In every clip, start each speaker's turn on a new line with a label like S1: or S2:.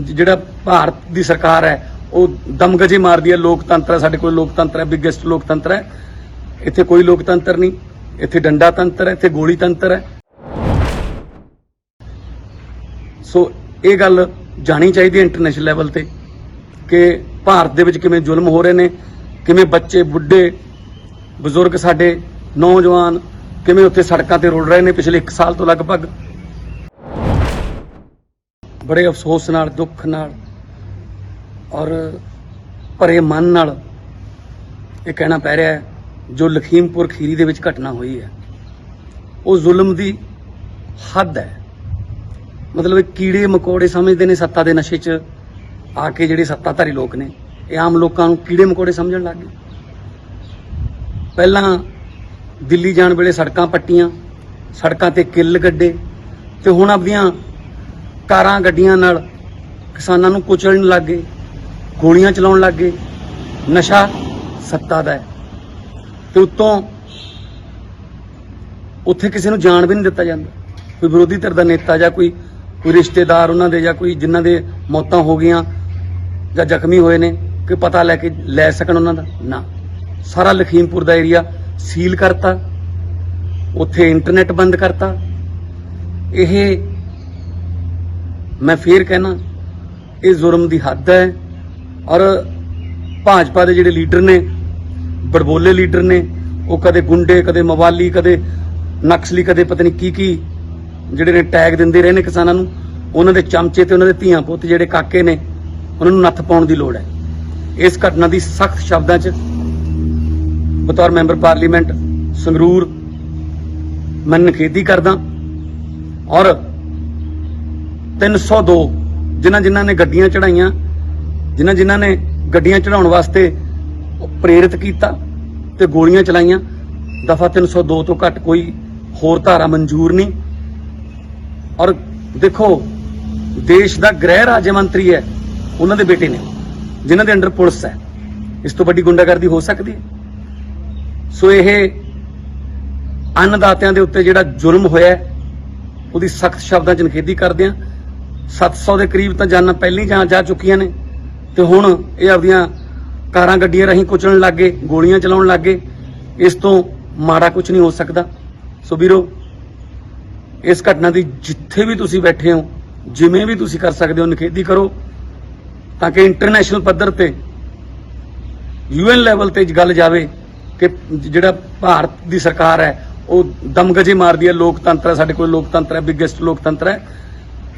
S1: ਜਿਹੜਾ ਭਾਰਤ ਦੀ ਸਰਕਾਰ ਹੈ ਉਹ ਦਮਗਜੇ ਮਾਰਦੀ ਹੈ। ਲੋਕਤੰਤਰ ਹੈ, ਸਾਡੇ ਕੋਲ ਲੋਕਤੰਤਰ ਹੈ, ਬਿਗੇਸਟ ਲੋਕਤੰਤਰ ਹੈ। ਇੱਥੇ ਕੋਈ ਲੋਕਤੰਤਰ ਨਹੀਂ, ਇੱਥੇ ਡੰਡਾ ਤੰਤਰ ਹੈ, ਇੱਥੇ ਗੋਲੀ ਤੰਤਰ ਹੈ। ਸੋ ਇਹ ਗੱਲ ਜਾਣੀ ਚਾਹੀਦੀ ਹੈ ਇੰਟਰਨੈਸ਼ਨਲ ਲੈਵਲ ਤੇ ਕਿ ਭਾਰਤ ਦੇ ਵਿੱਚ ਕਿਵੇਂ ਜ਼ੁਲਮ ਹੋ ਰਹੇ ਨੇ, ਕਿਵੇਂ ਬੱਚੇ, ਬੁੱਢੇ, ਬਜ਼ੁਰਗ, ਸਾਡੇ ਨੌਜਵਾਨ ਕਿਵੇਂ ਉੱਥੇ ਸੜਕਾਂ ਤੇ ਰੁਲ ਰਹੇ ਨੇ ਪਿਛਲੇ 1 ਸਾਲ ਤੋਂ ਲਗਭਗ। ਬੜੇ ਅਫਸੋਸ ਨਾਲ, ਦੁੱਖ ਨਾਲ ਔਰ ਭਰੇ ਮਨ ਨਾਲ ਇਹ ਕਹਿਣਾ ਪੈ ਰਿਹਾ ਹੈ ਜੋ ਲਖੀਮਪੁਰ ਖੀਰੀ ਦੇ ਵਿੱਚ ਘਟਨਾ ਹੋਈ ਹੈ ਉਹ ਜ਼ੁਲਮ ਦੀ ਹੱਦ ਹੈ। ਮਤਲਬ ਇਹ ਕੀੜੇ ਮਕੌੜੇ ਸਮਝਦੇ ਨੇ ਸੱਤਾ ਦੇ ਨਸ਼ੇ 'ਚ ਆ ਕੇ। ਜਿਹੜੇ ਸੱਤਾਧਾਰੀ ਲੋਕ ਨੇ ਇਹ ਆਮ ਲੋਕਾਂ ਨੂੰ ਕੀੜੇ ਮਕੌੜੇ ਸਮਝਣ ਲੱਗ ਗਏ। ਪਹਿਲਾਂ ਦਿੱਲੀ ਜਾਣ ਵੇਲੇ ਸੜਕਾਂ ਪੱਟੀਆਂ, ਸੜਕਾਂ ਤੇ ਕਿੱਲ ਗੱਡੇ, ਤੇ ਹੁਣ ਆਪਦੀਆਂ ਕਾਰਾਂ ਗੱਡੀਆਂ ਨਾਲ ਕਿਸਾਨਾਂ ਨੂੰ ਕੁਚਲਣ ਲੱਗ ਗਏ, ਗੋਲੀਆਂ ਚਲਾਉਣ ਲੱਗ ਗਏ। ਨਸ਼ਾ ਸੱਤਾ ਦਾ ਹੈ ਤੇ ਉੱਤੋਂ ਉੱਥੇ ਕਿਸੇ ਨੂੰ ਜਾਣ ਵੀ ਨਹੀਂ ਦਿੱਤਾ ਜਾਂਦਾ। ਕੋਈ ਵਿਰੋਧੀ ਧਿਰ ਦਾ ਨੇਤਾ ਜਾਂ ਕੋਈ ਰਿਸ਼ਤੇਦਾਰ ਉਹਨਾਂ ਦੇ ਜਾਂ ਕੋਈ ਜਿਨ੍ਹਾਂ ਦੇ ਮੌਤਾਂ ਹੋ ਗਈਆਂ ਜਾਂ ਜ਼ਖਮੀ ਹੋਏ ਨੇ ਕਿ ਪਤਾ ਲੈ ਸਕਣ ਉਹਨਾਂ ਦਾ ਨਾ। ਸਾਰਾ ਲਖੀਮਪੁਰ ਦਾ ਏਰੀਆ ਸੀਲ ਕਰਤਾ, ਉੱਥੇ ਇੰਟਰਨੈਟ ਬੰਦ ਕਰਤਾ। ਇਹ ਮੈਂ ਫੇਰ ਕਹਿਣਾ ਇਹ ਜ਼ੁਲਮ ਦੀ ਹੱਦ ਹੈ। ਔਰ ਭਾਜਪਾ ਦੇ ਜਿਹੜੇ ਲੀਡਰ ਨੇ, ਬੜਬੋਲੇ ਲੀਡਰ ਨੇ, ਉਹ ਕਦੇ ਗੁੰਡੇ, ਕਦੇ ਮਵਾਲੀ, ਕਦੇ ਨਕਸਲੀ, ਕਦੇ ਪਤਾ ਨਹੀਂ ਕੀ ਜਿਹੜੇ ਨੇ ਟੈਗ ਦਿੰਦੇ ਰਹੇ ਨੇ ਕਿਸਾਨਾਂ ਨੂੰ। ਉਹਨਾਂ ਦੇ ਚਮਚੇ ਤੇ ਉਹਨਾਂ ਦੇ ਧੀਆਂ ਪੁੱਤ ਜਿਹੜੇ ਕਾਕੇ ਨੇ ਉਹਨਾਂ ਨੂੰ ਨੱਥ ਪਾਉਣ ਦੀ ਲੋੜ ਹੈ। ਇਸ ਘਟਨਾ ਦੀ ਸਖਤ ਸ਼ਬਦਾਂ 'ਚ ਬਤੌਰ ਮੈਂਬਰ ਪਾਰਲੀਮੈਂਟ ਸੰਗਰੂਰ ਮੈਂ ਨਿਖੇਧੀ ਕਰਦਾ। ਔਰ 302 ਜਿਨ੍ਹਾਂ ਨੇ ਗੱਡੀਆਂ ਚੜਾਈਆਂ, ਜਿਨ੍ਹਾਂ ਨੇ ਗੱਡੀਆਂ ਚੜਾਉਣ ਵਾਸਤੇ ਪ੍ਰੇਰਿਤ ਕੀਤਾ ਤੇ ਗੋਲੀਆਂ ਚਲਾਈਆਂ, ਦਫਾ 302 ਤੋਂ ਘੱਟ ਕੋਈ ਹੋਰ ਧਾਰਾ ਮਨਜ਼ੂਰ ਨਹੀਂ। ਔਰ ਦੇਖੋ ਦੇਸ਼ ਦਾ ਗ੍ਰਹਿ ਰਾਜ ਮੰਤਰੀ ਹੈ, ਉਹਨਾਂ ਦੇ ਬੇਟੇ ਨੇ ਜਿਨ੍ਹਾਂ ਦੇ ਅੰਡਰ ਪੁਲਿਸ ਹੈ। ਇਸ ਤੋਂ ਵੱਡੀ ਗੁੰਡਾਗਰਦੀ ਹੋ ਸਕਦੀ ਹੈ? ਸੋ ਇਹ ਅੰਨਦਾਤਿਆਂ ਦੇ ਉੱਤੇ ਜਿਹੜਾ ਜ਼ੁਲਮ ਹੋਇਆ ਉਹਦੀ ਸਖਤ ਸ਼ਬਦਾਂ 'ਚ ਨਿਖੇਧੀ ਕਰਦੇ ਹਾਂ। 700 ਦੇ ਕਰੀਬ ਤਾਂ ਜਾਨਾਂ ਪਹਿਲਾਂ ਹੀ ਜਾ ਚੁੱਕੀਆਂ ਨੇ ਤੇ ਹੁਣ ਇਹ ਆਪਦੀਆਂ ਕਾਰਾਂ ਗੱਡੀਆਂ ਰਾਹੀਂ ਕੁਚਲਣ ਲੱਗ ਗਏ, ਗੋਲੀਆਂ ਚਲਾਉਣ ਲੱਗ ਗਏ। ਇਸ ਤੋਂ ਮਾੜਾ ਕੁਝ ਨਹੀਂ ਹੋ ਸਕਦਾ। ਸੋ ਵੀਰੋ, ਇਸ ਘਟਨਾ ਦੀ ਜਿੱਥੇ ਵੀ ਤੁਸੀਂ ਬੈਠੇ ਹੋ, ਜਿਵੇਂ ਵੀ ਤੁਸੀਂ ਕਰ ਸਕਦੇ ਹੋ, ਨਿਖੇਧੀ ਕਰੋ ਤਾਂ ਕਿ ਇੰਟਰਨੈਸ਼ਨਲ ਪੱਧਰ ਤੇ, UN ਲੈਵਲ ਤੇ ਗੱਲ ਜਾਵੇ ਕਿ ਜਿਹੜਾ ਭਾਰਤ ਦੀ ਸਰਕਾਰ ਹੈ ਉਹ ਦਮਗਜੇ ਮਾਰਦੀ ਹੈ। ਲੋਕਤੰਤਰ ਹੈ, ਸਾਡੇ ਕੋਲ ਲੋਕਤੰਤਰ ਹੈ, ਬਿਗੇਸਟ ਲੋਕਤੰਤਰ ਹੈ।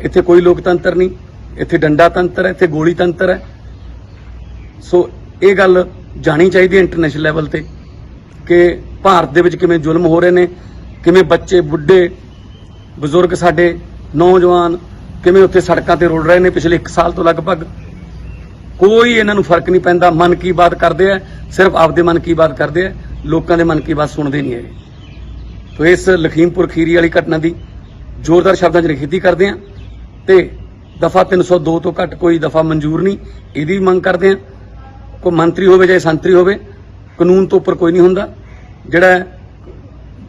S1: ਇੱਥੇ ਕੋਈ ਲੋਕਤੰਤਰ ਨਹੀਂ, ਇੱਥੇ ਡੰਡਾ ਤੰਤਰ ਹੈ, ਇੱਥੇ ਗੋਲੀ ਤੰਤਰ ਹੈ। ਸੋ ਇਹ ਗੱਲ ਜਾਣੀ ਚਾਹੀਦੀ ਹੈ ਇੰਟਰਨੈਸ਼ਨਲ ਲੈਵਲ ਤੇ ਕਿ ਭਾਰਤ ਦੇ ਵਿੱਚ ਕਿਵੇਂ ਜ਼ੁਲਮ ਹੋ ਰਹੇ ਨੇ, ਕਿਵੇਂ ਬੱਚੇ, ਬੁੱਢੇ, ਬਜ਼ੁਰਗ, ਸਾਡੇ ਨੌਜਵਾਨ ਕਿਵੇਂ ਉੱਥੇ ਸੜਕਾਂ ਤੇ ਰੁਲ ਰਹੇ ਨੇ ਪਿਛਲੇ 1 ਸਾਲ ਤੋਂ ਲਗਭਗ। ਕੋਈ ਇਹਨਾਂ ਨੂੰ ਫਰਕ ਨਹੀਂ ਪੈਂਦਾ। ਮਨ ਕੀ ਬਾਤ ਕਰਦੇ ਆ, ਸਿਰਫ ਆਪਦੇ ਮਨ ਕੀ ਬਾਤ ਕਰਦੇ ਆ, ਲੋਕਾਂ ਦੇ ਮਨ ਕੀ ਬਾਤ ਸੁਣਦੇ ਨਹੀਂ ਹੈਗੇ। ਤੋ ਇਸ ਲਖੀਮਪੁਰ ਖੀਰੀ ਵਾਲੀ ਘਟਨਾ ਦੀ ਜ਼ੋਰਦਾਰ ਸ਼ਬਦਾਂ 'ਚ ਨਿਖੇਧੀ ਕਰਦੇ ਆ ਤੇ ਦਫਾ 302 ਤੋਂ ਘੱਟ ਕੋਈ ਦਫਾ ਮਨਜ਼ੂਰ ਨਹੀਂ, ਇਹਦੀ ਵੀ ਮੰਗ ਕਰਦੇ ਆ। ਕੋਈ ਮੰਤਰੀ ਹੋਵੇ ਜਾਂ ਸੰਤਰੀ ਹੋਵੇ, ਕਾਨੂੰਨ ਤੋਂ ਉੱਪਰ ਕੋਈ ਨਹੀਂ ਹੁੰਦਾ।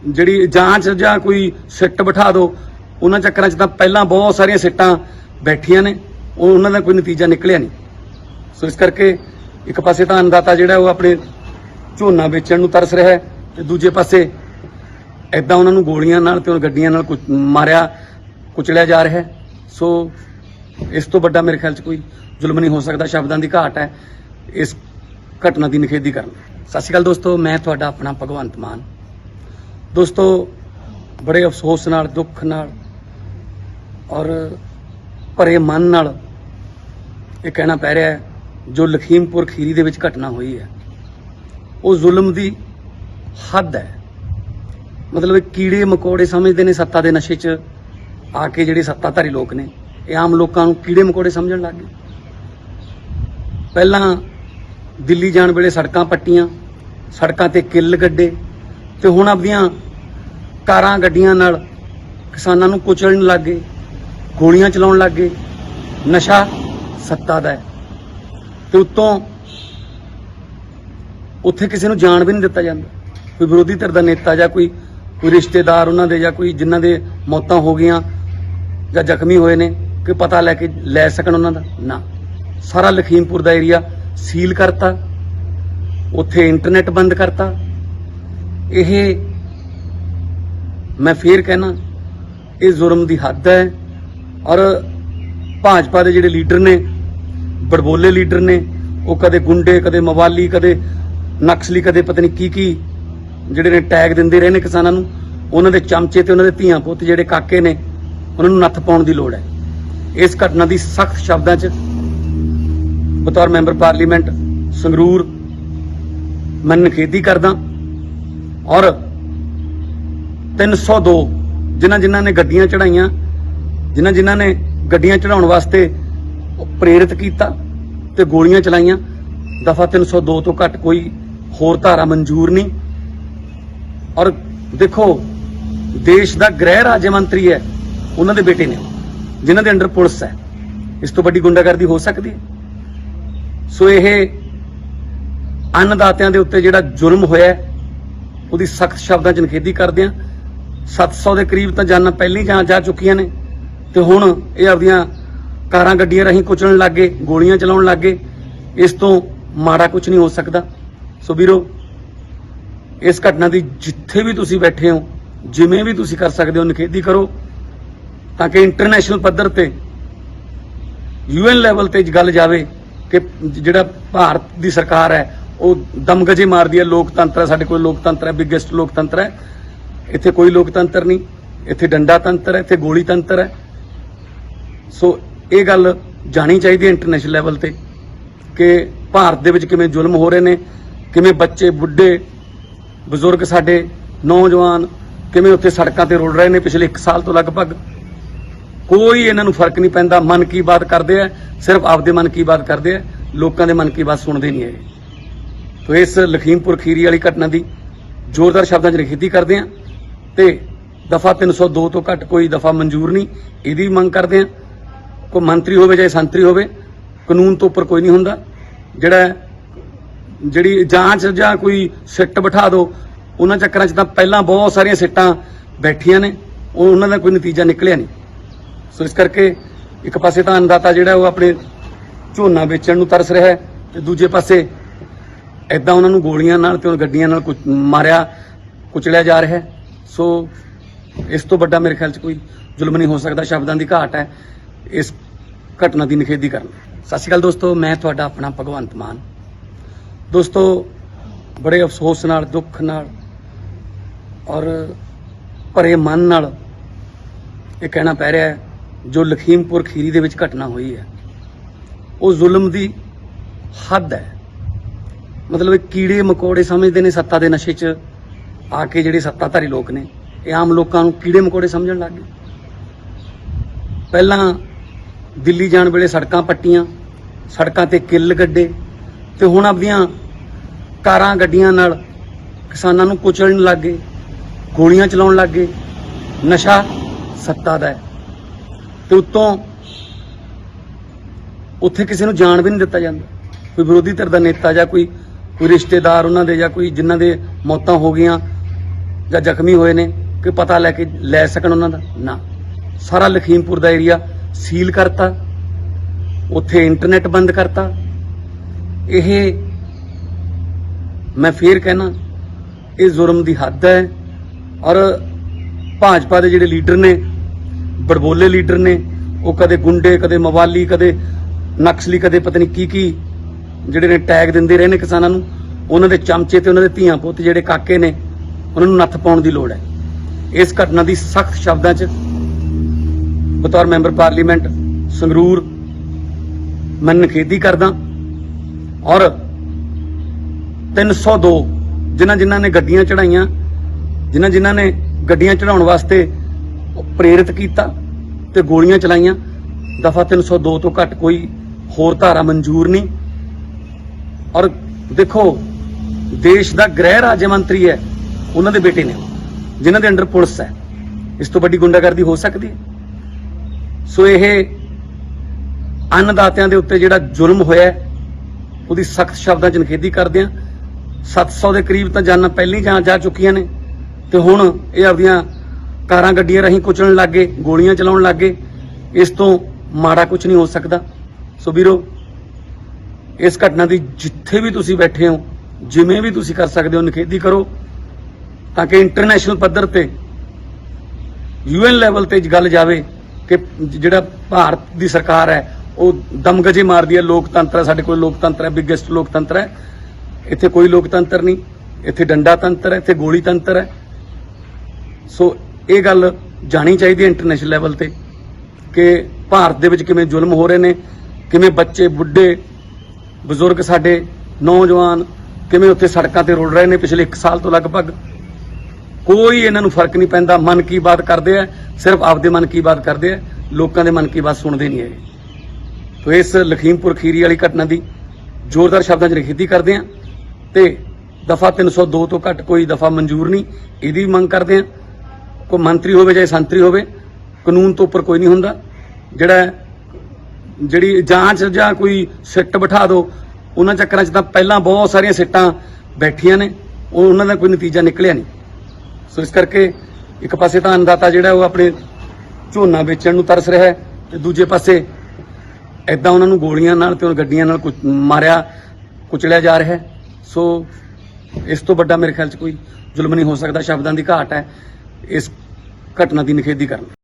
S1: ਜਿਹੜੀ ਜਾਂਚ ਜਾਂ ਕੋਈ ਸਿੱਟ ਬਿਠਾ ਦਿਓ, ਉਹਨਾਂ ਚੱਕਰਾਂ 'ਚ ਤਾਂ ਪਹਿਲਾਂ ਬਹੁਤ ਸਾਰੀਆਂ ਸਿੱਟਾਂ ਬੈਠੀਆਂ ਨੇ, ਉਹਨਾਂ ਦਾ ਕੋਈ ਨਤੀਜਾ ਨਿਕਲਿਆ ਨਹੀਂ। ਸੋ ਇਸ ਕਰਕੇ ਇੱਕ ਪਾਸੇ ਤਾਂ ਅੰਨਦਾਤਾ ਜਿਹੜਾ ਉਹ ਆਪਣੇ ਝੋਨਾ ਵੇਚਣ ਨੂੰ ਤਰਸ ਰਿਹਾ ਹੈ ਤੇ ਦੂਜੇ ਪਾਸੇ ਏਦਾਂ ਉਹਨਾਂ ਨੂੰ ਗੋਲੀਆਂ ਨਾਲ ਤੇ ਗੱਡੀਆਂ ਨਾਲ ਮਾਰਿਆ ਕੁਚਲਿਆ ਜਾ ਰਿਹਾ ਹੈ। ਸੋ ਇਸ ਤੋਂ ਵੱਡਾ ਮੇਰੇ ਖਿਆਲ 'ਚ ਕੋਈ ਜ਼ੁਲਮ ਨਹੀਂ ਹੋ ਸਕਦਾ। ਸ਼ਬਦਾਂ ਦੀ ਘਾਟ ਹੈ ਇਸ ਘਟਨਾ ਦੀ ਨਿਖੇਧੀ ਕਰਨ। ਸਤਿ ਸ਼੍ਰੀ ਅਕਾਲ ਦੋਸਤੋ, ਮੈਂ ਤੁਹਾਡਾ ਆਪਣਾ ਭਗਵੰਤ ਮਾਨ। ਦੋਸਤੋ, ਬੜੇ ਅਫਸੋਸ ਨਾਲ, ਦੁੱਖ ਨਾਲ ਔਰ ਭਰੇ ਮਨ ਨਾਲ ਇਹ ਕਹਿਣਾ ਪੈ ਰਿਹਾ ਹੈ ਜੋ ਲਖੀਮਪੁਰ ਖੀਰੀ ਦੇ ਵਿੱਚ ਘਟਨਾ ਹੋਈ ਹੈ ਉਹ ਜ਼ੁਲਮ ਦੀ ਹੱਦ ਹੈ। ਮਤਲਬ ਇਹ ਕੀੜੇ ਮਕੌੜੇ ਸਮਝਦੇ ਨੇ ਸੱਤਾ ਦੇ ਨਸ਼ੇ 'ਚ ਆ ਕੇ। ਜਿਹੜੇ ਸੱਤਾਧਾਰੀ ਲੋਕ ਨੇ ਇਹ ਆਮ ਲੋਕਾਂ ਨੂੰ ਕੀੜੇ ਮਕੌੜੇ ਸਮਝਣ ਲੱਗ ਗਏ। ਪਹਿਲਾਂ ਦਿੱਲੀ ਜਾਣ ਵੇਲੇ ਸੜਕਾਂ ਪੱਟੀਆਂ, ਸੜਕਾਂ ਤੇ ਕਿੱਲ ਗੱਡੇ, ਤੇ ਹੁਣ ਆਪਦੀਆਂ ਕਾਰਾਂ ਗੱਡੀਆਂ ਨਾਲ ਕਿਸਾਨਾਂ ਨੂੰ ਕੁਚਲਣ ਲੱਗ ਗਏ, ਗੋਲੀਆਂ ਚਲਾਉਣ ਲੱਗ ਗਏ। ਨਸ਼ਾ ਸੱਤਾ ਦਾ ਹੈ ਤੇ ਉੱਤੋਂ ਉੱਥੇ ਕਿਸੇ ਨੂੰ ਜਾਣ ਵੀ ਨਹੀਂ ਦਿੱਤਾ ਜਾਂਦਾ। ਕੋਈ ਵਿਰੋਧੀ ਧਿਰ ਦਾ ਨੇਤਾ ਜਾਂ ਕੋਈ ਰਿਸ਼ਤੇਦਾਰ ਉਹਨਾਂ ਦੇ ਜਾਂ ਕੋਈ ਜਿਨ੍ਹਾਂ ਦੇ ਮੌਤਾਂ ਹੋ ਗਈਆਂ ਜਾਂ ਜ਼ਖਮੀ ਹੋਏ ਨੇ कि पता लैके लै सकन उन्हां दा ना। सारा लखीमपुर दा एरिया सील करता, उत्थे इंटरनेट बंद करता। यह मैं फिर कहना ये जुर्म की हद है। और भाजपा के जिहड़े लीडर ने, बड़बोले लीडर ने, वो कदे गुंडे, कदे मवाली, कदे नक्सली, कदे पता नहीं की जिहड़े ने टैग दिंदे रहे ने किसानां नूं, उन्हां दे चमचे ते उन्हां दे धीआं पुत्त जिहड़े काके ने उन्हां नूं नत्थ पाउण दी लोड़ है। इस घटना की सख्त शब्दां च बतौर मैंबर पार्लीमेंट संगरूर मैं निखेधी करदा। और 302 जिन्हां ने गड्डियां चढ़ाइयां, जिन्हां ने गड्डियां चढ़ाउण वास्ते प्रेरित किया ते गोलियां चलाइयां, दफा 302 तो घट कोई होर धारा मंजूर नहीं। और देखो देश का गृह राज्य मंत्री है, उन्हां दे बेटे ने जिन्हां दे अंडर पुलिस है, इस तो बड़ी गुंडागर्दी हो सकती है। सो यह अन्नदातियां दे उत्ते जिहड़ा जुर्म होया उसदी सख्त शब्दां च निखेधी करदे हां। 700 के करीब तो जानां पहले ही जा चुकियां ने ते हुण ये आपदियां कारां गड्डियां राहीं कुचलण लग गए, गोलियां चलाउण लग गए। इस तो माड़ा कुछ नहीं हो सकता। सो वीरो, इस घटना की जिथे भी तुसीं बैठे हो, जिवें भी तुसीं कर सकते हो, निखेधी करो ताकि इंटरनेशनल पद्धर ते UN लैवल ते गल जावे कि जिहड़ा भारत की सरकार है वो दमगजे मारदी है। लोकतंत्र है, साडे कोल लोकतंत्र है, बिगेस्ट लोकतंत्र है। इत्थे कोई लोकतंत्र नहीं, इत्थे डंडा तंत्र है, इत्थे गोली तंत्र है। सो ये गल जानी चाहिए इंटरनेशनल लैवल ते कि भारत दे विच किवें जुल्म हो रहे ने, किवें बच्चे, बुढ़े, बजुर्ग, साडे नौजवान किवें उत्थे सड़कां ते रुल रहे ने पिछले 1 साल तो लगभग। कोई इन्हां नूं फर्क नहीं पैंदा। मन की बात करते हैं, सिर्फ आपदे मन की बात करते हैं, लोगों के मन की बात सुनते नहीं है। तो इस लखीमपुर खीरी वाली घटना की जोरदार शब्दों च निखेधी करते हैं ते दफा 302 तो घट कोई दफा मंजूर नहीं, यदी मंग करते हैं। कोई मंत्री होवे चाहे संतरी होवे, कानून तो उपर कोई नहीं हुंदा। जिहड़ी जांच जां कोई सिट बिठा दो, उन्हां चक्करां च तां पहलां बहुत सारियां सिट्टां बैठियां ने, उन्हां दा कोई नतीजा निकलिया नहीं। सो इस करके एक पासे तां अन्नदाता जिहड़ा वो अपने झोना बेचण नूं तरस रहा है ते दूजे पासे इदां उन्हां नूं गोलियां नाल ते गड्डियां नाल मारिया कुचलिया जा रहा है। सो इस तो बड़ा मेरे ख्याल च कोई जुल्म नहीं हो सकता। शब्दां की घाट है इस घटना की निखेधी करना। सत श्री अकाल दोस्तों, मैं तुहाडा अपना भगवंत मान। दोस्तों, बड़े अफसोस नाल, दुख नाल और भरे मन नाल ये कहना पै रहा है जो लखीमपुर खीरी दे विच घटना हुई है वो जुल्म की हद है। मतलब कीड़े मकोड़े समझते हैं सत्ता के नशे च आके जिहड़े सत्ताधारी लोग ने, ये आम लोगों को कीड़े मकोड़े समझण लग गए। पहलां दिल्ली जाण वेले सड़कां पट्टियां, सड़कां ते किल गड्ढे, ते हुण आपदियां कारां गड्डियां नाल किसानां नूं कुचलण लग गए, गोलियां चलाउण लग गए। नशा सत्ता दा है ते उत्तों उत्थे किसी नूं जाण भी नहीं दिता जांदा। कोई विरोधी धिर दा नेता जां कोई रिश्तेदार उन्हां दे जां कोई जिन्हां दे मौतां हो गईयां जां जख्मी होए ने कि पता लैके लै सकन उन्हां दा ना। सारा लखीमपुर दा एरिया सील करता, उत्थे इंटरनेट बंद करता। यह मैं फिर कहना ये जुर्म की हद है। और भाजपा के जिहड़े लीडर ने, बड़बोले लीडर ने, वो कदे गुंडे, कदे मवाली, कदे नक्सली, कदे पता नहीं की जिहड़े ने टैग दिंदे रहे ने किसानां नूं, उन्हां दे चमचे ते उन्हां दे धीआं पुत्त जिहड़े काके ने उन्हां नूं नत्थ पाउण दी लोड़ है। इस घटना की सख्त शब्दां च बतौर मैंबर पार्लीमेंट संगरूर मैं निखेधी करदा। और 302 जिन्हां ने गड्डियां चढ़ाइयां, जिन्हां ने गड्डियां चढ़ाउण वास्ते प्रेरित किया ते गोलियां चलाइयां, दफा 302 तो घट कोई होर धारा मंजूर नहीं। और देखो देश का गृह राज्य मंत्री है, उन्हां दे बेटे ने जिन्हां दे अंडर पुलिस है, इस तो बड़ी गुंडागर्दी हो सकती है। सो यह अन्नदातियां दे उत्ते जिहड़ा जुल्म होया उसदी सख्त शब्दां च निखेधी करदे हां। 700 के करीब तो जानां पहले ही जा चुकियां ने ते हुण ये आपदियां कारां गड्डियां राहीं कुचलण लग गए, गोलियां चलाउण लग गए। इस तो ਮਾੜਾ ਕੁਝ ਨਹੀਂ ਹੋ ਸਕਦਾ। ਸੋ ਵੀਰੋ, ਇਸ ਘਟਨਾ ਦੀ ਜਿੱਥੇ ਵੀ ਤੁਸੀਂ ਬੈਠੇ ਹੋ, ਜਿਵੇਂ ਵੀ ਤੁਸੀਂ ਕਰ ਸਕਦੇ ਹੋ, ਨਿਖੇਧੀ ਕਰੋ, ਤਾਂ ਕਿ ਇੰਟਰਨੈਸ਼ਨਲ ਪੱਧਰ ਤੇ UN ਲੈਵਲ ਤੇ ਗੱਲ ਜਾਵੇ ਕਿ ਜਿਹੜਾ ਭਾਰਤ ਦੀ ਸਰਕਾਰ ਹੈ ਉਹ ਦਮਗਜੇ ਮਾਰਦੀ ਹੈ। ਲੋਕਤੰਤਰ ਹੈ, ਸਾਡੇ ਕੋਲ ਲੋਕਤੰਤਰ ਹੈ, ਬਿਗੇਸਟ ਲੋਕਤੰਤਰ ਹੈ। ਇੱਥੇ ਕੋਈ ਲੋਕਤੰਤਰ ਨਹੀਂ, ਇੱਥੇ ਡੰਡਾ ਤੰਤਰ ਹੈ, ਇੱਥੇ ਗੋਲੀ ਤੰਤਰ ਹੈ। ਸੋ ਇਹ ਗੱਲ ਜਾਣੀ ਚਾਹੀਦੀ ਹੈ ਇੰਟਰਨੈਸ਼ਨਲ ਲੈਵਲ ਤੇ ਕਿ ਭਾਰਤ ਦੇ ਵਿੱਚ ਕਿਵੇਂ ਜ਼ੁਲਮ ਹੋ ਰਹੇ ਨੇ, ਕਿਵੇਂ ਬੱਚੇ, ਬੁੱਢੇ, ਬਜ਼ੁਰਗ, ਸਾਡੇ ਨੌਜਵਾਨ ਕਿਵੇਂ ਉੱਥੇ ਸੜਕਾਂ ਤੇ ਰੁਲ ਰਹੇ ਨੇ ਪਿਛਲੇ 1 ਸਾਲ ਤੋਂ ਲਗਭਗ। ਕੋਈ ਇਹਨਾਂ ਨੂੰ ਫਰਕ ਨਹੀਂ ਪੈਂਦਾ। ਮਨ ਕੀ ਬਾਤ ਕਰਦੇ ਆ, ਸਿਰਫ ਆਪਦੇ ਮਨ ਕੀ ਬਾਤ ਕਰਦੇ ਆ, ਲੋਕਾਂ ਦੇ ਮਨ ਕੀ ਬਾਤ ਸੁਣਦੇ ਨਹੀਂ ਹੈਗੇ। ਤੋ ਇਸ ਲਖੀਮਪੁਰ ਖੀਰੀ ਵਾਲੀ ਘਟਨਾ ਦੀ ਜ਼ੋਰਦਾਰ ਸ਼ਬਦਾਂ 'ਚ ਨਿਖੇਧੀ ਕਰਦੇ ਆ ਤੇ ਦਫਾ 302 ਤੋਂ ਘੱਟ ਕੋਈ ਦਫਾ ਮਨਜ਼ੂਰ ਨਹੀਂ, ਇਹਦੀ ਵੀ ਮੰਗ ਕਰਦੇ ਆ। ਕੋਈ ਮੰਤਰੀ ਹੋਵੇ ਜਾਂ ਸੰਤਰੀ ਹੋਵੇ, ਕਾਨੂੰਨ ਤੋਂ ਉੱਪਰ ਕੋਈ ਨਹੀਂ ਹੁੰਦਾ। ਜਿਹੜੀ ਜਾਂਚ ਜਾਂ ਕੋਈ ਸਿੱਟ ਬਿਠਾ ਦਿਓ, ਉਹਨਾਂ ਚੱਕਰਾਂ 'ਚ ਤਾਂ ਪਹਿਲਾਂ ਬਹੁਤ ਸਾਰੀਆਂ ਸਿੱਟਾਂ ਬੈਠੀਆਂ ਨੇ, ਉਹਨਾਂ ਦਾ ਕੋਈ ਨਤੀਜਾ ਨਿਕਲਿਆ ਨਹੀਂ। ਸੋ ਇਸ ਕਰਕੇ ਇੱਕ ਪਾਸੇ ਤਾਂ ਅੰਨਦਾਤਾ ਜਿਹੜਾ ਉਹ ਆਪਣੇ ਝੋਨਾ ਵੇਚਣ ਨੂੰ ਤਰਸ ਰਿਹਾ ਹੈ ਤੇ ਦੂਜੇ ਪਾਸੇ ਐਦਾਂ ਉਹਨਾਂ ਨੂੰ ਗੋਲੀਆਂ ਨਾਲ ਤੇ ਗੱਡੀਆਂ ਨਾਲ ਮਾਰਿਆ ਕੁਚਲਿਆ ਜਾ ਰਿਹਾ ਹੈ। ਸੋ ਇਸ ਤੋਂ ਵੱਡਾ ਮੇਰੇ ਖਿਆਲ 'ਚ ਕੋਈ ਜ਼ੁਲਮ ਨਹੀਂ ਹੋ ਸਕਦਾ। ਸ਼ਬਦਾਂ ਦੀ ਘਾਟ ਹੈ ਇਸ ਘਟਨਾ ਦੀ ਨਿਖੇਧੀ ਕਰਨ।